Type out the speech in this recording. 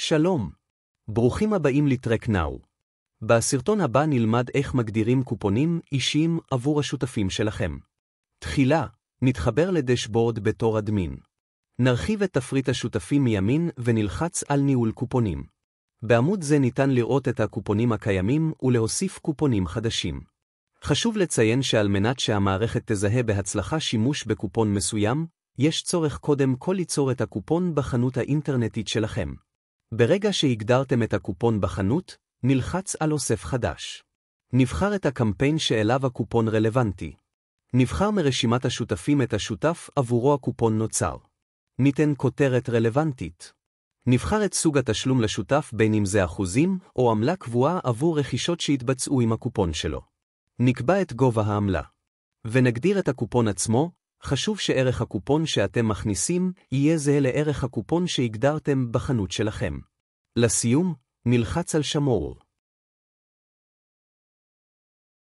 שלום. ברוכים הבאים לטרק נאו. בסרטון הבא נלמד איך מגדירים קופונים אישיים עבור השותפים שלכם. תחילה, נתחבר לדשבורד בתור אדמין. נרחיב את תפריט השותפים מימין ונלחץ על ניהול קופונים. בעמוד זה ניתן לראות את הקופונים הקיימים ולהוסיף קופונים חדשים. חשוב לציין שעל מנת שהמערכת תזהה בהצלחה שימוש בקופון מסוים, יש צורך קודם כל ליצור את הקופון בחנות האינטרנטית שלכם. ברגע שהגדרתם את הקופון בחנות, נלחץ על אוסף חדש. נבחר את הקמפיין שאליו הקופון רלוונטי. נבחר מרשימת השותפים את השותף עבורו הקופון נוצר. ניתן כותרת רלוונטית. נבחר את סוג התשלום לשותף בין אם זה אחוזים או עמלה קבועה עבור רכישות שהתבצעו עם הקופון שלו. נקבע את גובה העמלה. ונגדיר את הקופון עצמו. חשוב שערך הקופון שאתם מכניסים יהיה זהה לערך הקופון שהגדרתם בחנות שלכם. לסיום, נלחץ על שמור.